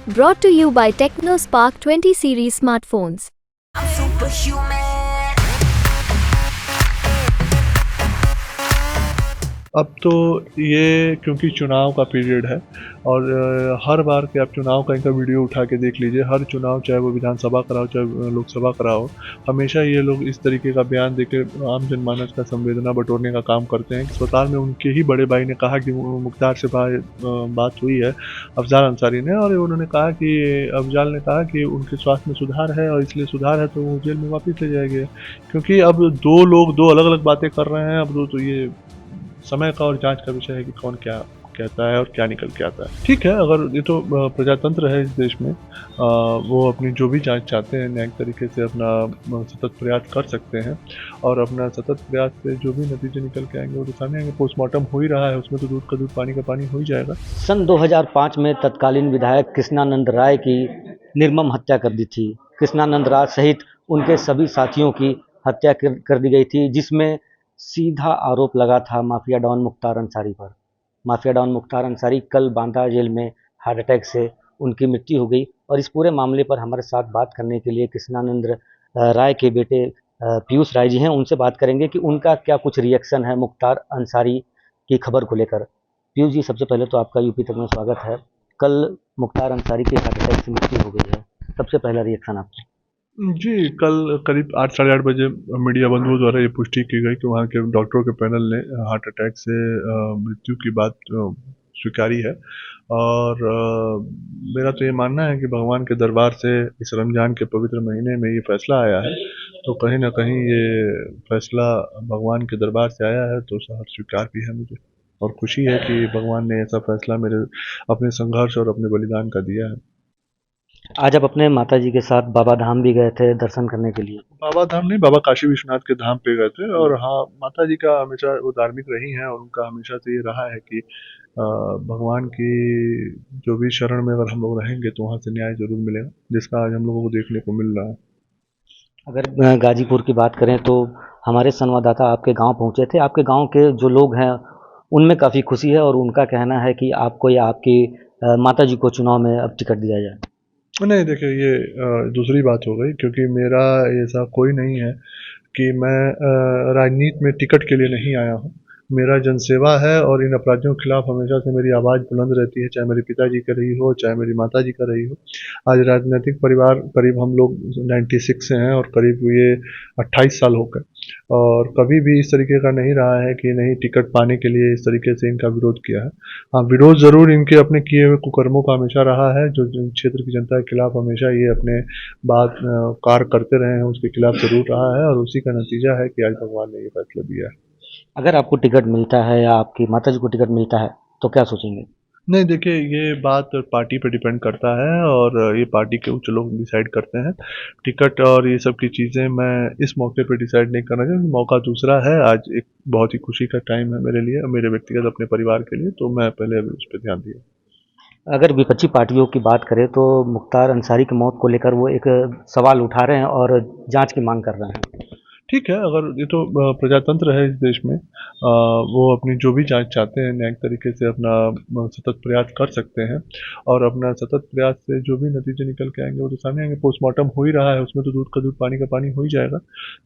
Brought to you by TechnoSpark 20 series smartphones. I'm superhuman. अब तो ये क्योंकि चुनाव का पीरियड है और हर बार के आप चुनाव का इनका वीडियो उठा के देख लीजिए। हर चुनाव, चाहे वो विधानसभा का हो चाहे लोकसभा का हो, हमेशा ये लोग इस तरीके का बयान देके आम जनमानस का संवेदना बटोरने का काम करते हैं। अस्पताल में उनके ही बड़े भाई ने कहा कि मुख्तार से बात हुई है, अफजाल अंसारी ने, और उन्होंने कहा कि अफजाल ने कहा कि उनके स्वास्थ्य में सुधार है और इसलिए सुधार है तो वो जेल में वापस ले जाएंगे। क्योंकि अब दो लोग दो अलग अलग बातें कर रहे हैं। अब तो ये समय का और जांच का विषय है कि कौन क्या कहता है और क्या निकल के आता है। ठीक है, अगर ये तो प्रजातंत्र है इस देश में, वो अपनी जो भी जांच चाहते हैं न्यायिक तरीके से अपना सतत प्रयास कर सकते हैं और अपना सतत प्रयास से जो भी नतीजे निकल के आएंगे वो तो सामने आएंगे। पोस्टमार्टम हो ही रहा है, उसमें तो दूध का दूध पानी का पानी हो ही जाएगा। सन 2005 में तत्कालीन विधायक कृष्णानंद राय की निर्मम हत्या कर दी थी। कृष्णानंद राय सहित उनके सभी साथियों की हत्या कर दी गई थी, जिसमें सीधा आरोप लगा था माफिया डॉन मुख्तार अंसारी पर। माफिया डॉन मुख्तार अंसारी कल बांदा जेल में हार्ट अटैक से उनकी मृत्यु हो गई और इस पूरे मामले पर हमारे साथ बात करने के लिए कृष्णानंद राय के बेटे पीयूष राय जी हैं। उनसे बात करेंगे कि उनका क्या कुछ रिएक्शन है मुख्तार अंसारी की खबर को लेकर। पीयूष जी, सबसे पहले तो आपका यूपी तक में स्वागत है। कल मुख्तार अंसारी की हार्ट अटैक से मृत्यु हो गई है, सबसे पहला रिएक्शन आपका। जी, कल करीब 8 साढ़े 8 बजे मीडिया बंधुओं द्वारा ये पुष्टि की गई कि वहाँ के डॉक्टरों के पैनल ने हार्ट अटैक से मृत्यु की बात स्वीकारी है। और मेरा तो ये मानना है कि भगवान के दरबार से इस रमज़ान के पवित्र महीने में ये फैसला आया है, तो कहीं ना कहीं ये फैसला भगवान के दरबार से आया है, तो हर्ष स्वीकार भी है मुझे और खुशी है कि भगवान ने ऐसा फैसला मेरे अपने संघर्ष और अपने बलिदान का दिया है। आज आप अपने माता जी के साथ बाबा धाम भी गए थे दर्शन करने के लिए। बाबा धाम नहीं, बाबा काशी विश्वनाथ के धाम पे गए थे। और हाँ, माता जी का हमेशा वो धार्मिक रही हैं और उनका हमेशा से ये रहा है कि भगवान की जो भी शरण में अगर हम लोग रहेंगे तो वहाँ से न्याय जरूर मिलेगा, जिसका आज हम लोगों को देखने को मिल रहा है। अगर गाजीपुर की बात करें तो हमारे संवाददाता आपके गांव पहुंचे थे। आपके गांव के जो लोग हैं उनमें काफ़ी खुशी है और उनका कहना है कि आपको या आपकी माता जी को चुनाव में अब टिकट दिया जाए। नहीं, देखिए, ये दूसरी बात हो गई, क्योंकि मेरा ऐसा कोई नहीं है कि मैं राजनीति में टिकट के लिए नहीं आया हूँ। मेरा जनसेवा है और इन अपराधियों के खिलाफ हमेशा से मेरी आवाज़ बुलंद रहती है, चाहे मेरे पिताजी का रही हो चाहे मेरी माताजी का रही हो। आज राजनीतिक परिवार करीब हम लोग 96 से हैं और करीब ये 28 साल हो गए और कभी भी इस तरीके का नहीं रहा है कि नहीं टिकट पाने के लिए इस तरीके से इनका विरोध किया है। हाँ, विरोध ज़रूर इनके अपने किए हुए कुकर्मों का हमेशा रहा है, जो क्षेत्र की जनता के खिलाफ हमेशा ये अपने बात कार्य करते रहे हैं, उसके खिलाफ जरूर रहा है और उसी का नतीजा है कि आज भगवान ने ये फैसला दिया है। अगर आपको टिकट मिलता है या आपकी माता जी को टिकट मिलता है तो क्या सोचेंगे? नहीं, देखिए, ये बात पार्टी पे डिपेंड करता है और ये पार्टी के उच्च लोग डिसाइड करते हैं। टिकट और ये सब की चीज़ें मैं इस मौके पे डिसाइड नहीं करना चाहूँगा। मौका दूसरा है, आज एक बहुत ही खुशी का टाइम है मेरे लिए और मेरे व्यक्तिगत अपने परिवार के लिए, तो मैं पहले अभी उस पर ध्यान दिया। अगर विपक्षी पार्टियों की बात करें तो मुख्तार अंसारी की मौत को लेकर वो एक सवाल उठा रहे हैं और जांच की मांग कर रहे हैं। ठीक है, अगर ये तो प्रजातंत्र है इस देश में, वो अपनी जो भी जांच चाहते हैं न्यायिक तरीके से अपना सतत प्रयास कर सकते हैं और अपना सतत प्रयास से जो भी नतीजे निकल के आएंगे वो तो सामने आएंगे। पोस्टमार्टम हो ही रहा है, उसमें तो दूध का दूध पानी का पानी हो ही जाएगा।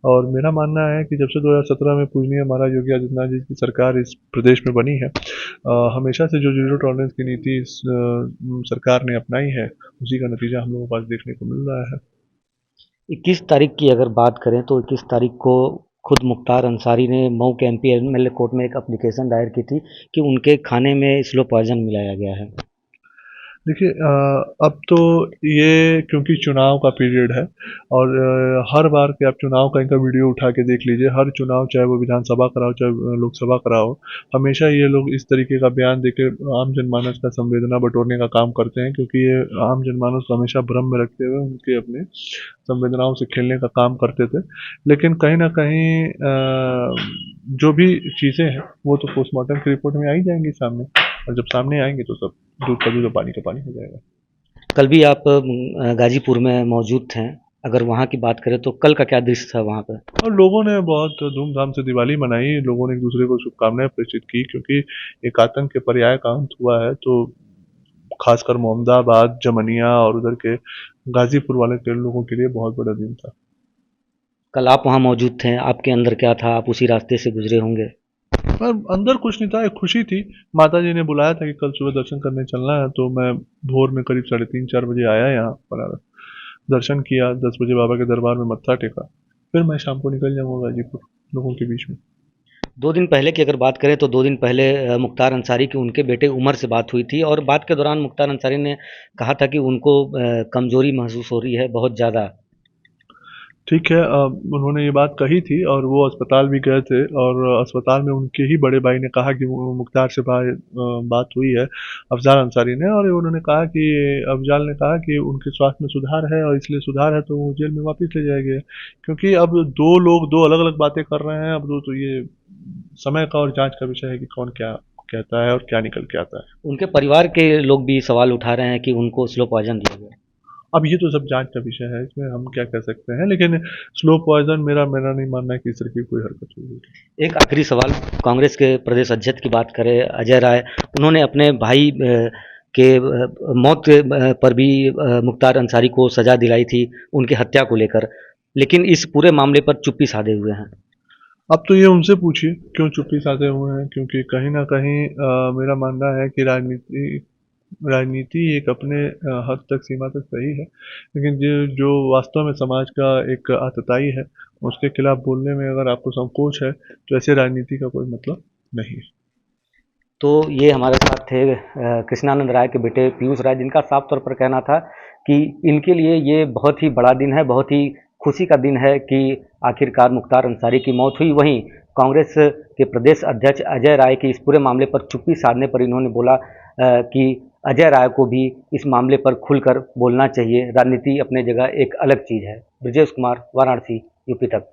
और मेरा मानना है कि जब से 2017 में पूजनीय महाराज योगी आदित्यनाथ जी की सरकार इस प्रदेश में बनी है, हमेशा से जो जीरो टॉलरेंस की नीति इस सरकार ने अपनाई है, उसी का नतीजा हम लोगों को पास देखने को मिल रहा है। 21 तारीख की अगर बात करें तो 21 तारीख को खुद मुख्तार अंसारी ने मऊ के एमपी एमएलए कोर्ट में एक एप्लीकेशन दायर की थी कि उनके खाने में स्लो पॉइजन मिलाया गया है। देखिए, अब तो ये क्योंकि चुनाव का पीरियड है और हर बार के आप चुनाव का इनका वीडियो उठा के देख लीजिए। हर चुनाव, चाहे वो विधानसभा का हो चाहे लोकसभा का हो, हमेशा ये लोग इस तरीके का बयान देके आम जनमानस का संवेदना बटोरने का काम करते हैं, क्योंकि ये आम जनमानस को हमेशा भ्रम में रखते हुए उनके अपने संवेदनाओं से खेलने का काम करते थे। लेकिन कहीं ना कहीं जो भी चीज़ें हैं वो तो पोस्टमार्टम की रिपोर्ट में आ ही जाएंगी सामने, और जब सामने आएंगे तो सब दूध का दूध और पानी का पानी हो जाएगा। कल भी आप गाजीपुर में मौजूद थे। अगर वहाँ की बात करें तो कल का क्या दृश्य था वहाँ पर? और लोगों ने बहुत धूमधाम से दिवाली मनाई, लोगों ने एक दूसरे को शुभकामनाएं प्रेषित की, क्योंकि एक आतंक के पर्याय का अंत हुआ है। तो खासकर मोहम्मदाबाद, जमनिया और उधर के गाजीपुर वाले के लोगों के लिए बहुत बड़ा दिन था। कल आप वहाँ मौजूद थे, आपके अंदर क्या था? आप उसी रास्ते से गुजरे होंगे। पर अंदर कुछ नहीं था, एक खुशी थी। माता जी ने बुलाया था कि कल सुबह दर्शन करने चलना है, तो मैं भोर में करीब 3:30-4 बजे आया यहाँ बनारस, दर्शन किया, 10 बजे बाबा के दरबार में मत्था टेका, फिर मैं शाम को निकल जाऊंगा गाजीपुर लोगों के बीच में। 2 दिन पहले की अगर बात करें तो 2 दिन पहले मुख्तार अंसारी की उनके बेटे उमर से बात हुई थी और बात के दौरान मुख्तार अंसारी ने कहा था कि उनको कमज़ोरी महसूस हो रही है बहुत ज़्यादा। ठीक है, उन्होंने ये बात कही थी और वो अस्पताल भी गए थे और अस्पताल में उनके ही बड़े भाई ने कहा कि मुख्तार से बात हुई है, अफजाल अंसारी ने, और उन्होंने कहा कि अफजाल ने कहा कि उनके स्वास्थ्य में सुधार है और इसलिए सुधार है तो वो जेल में वापस ले जाए गए, क्योंकि अब दो लोग दो अलग अलग बातें कर रहे हैं। अब तो ये समय का और जांच का विषय है कि कौन क्या कहता है और क्या निकल के आता है। उनके परिवार के लोग भी सवाल उठा रहे हैं कि उनको स्लो पॉइजन दिया गया। अब ये तो सब जांच का विषय है, इसमें हम क्या कह सकते हैं, लेकिन स्लो पॉइजन मेरा नहीं मानना है कि इस तरह की कोई हरकत हुई। एक आखिरी सवाल, कांग्रेस के प्रदेश अध्यक्ष की बात करें अजय राय, उन्होंने अपने भाई के मौत पर भी मुख्तार अंसारी को सज़ा दिलाई थी उनकी हत्या को लेकर, लेकिन इस पूरे मामले पर चुप्पी साधे हुए हैं। अब तो ये उनसे पूछिए क्यों चुप्पी साधे हुए हैं, क्योंकि कहीं ना कहीं मेरा मानना है कि राजनीति एक अपने हद तक सीमा तक सही है, लेकिन जो जो वास्तव में समाज का एक आतताई है उसके खिलाफ बोलने में अगर आपको संकोच है तो ऐसे राजनीति का कोई मतलब नहीं है। तो ये हमारे साथ थे कृष्णानंद राय के बेटे पीयूष राय, जिनका साफ तौर पर कहना था कि इनके लिए ये बहुत ही बड़ा दिन है, बहुत ही खुशी का दिन है कि आखिरकार मुख्तार अंसारी की मौत हुई। वहीं कांग्रेस के प्रदेश अध्यक्ष अजय राय की इस पूरे मामले पर चुप्पी साधने पर इन्होंने बोला कि अजय राय को भी इस मामले पर खुलकर बोलना चाहिए, राजनीति अपने जगह एक अलग चीज़ है। ब्रजेश कुमार, वाराणसी, यूपी तक।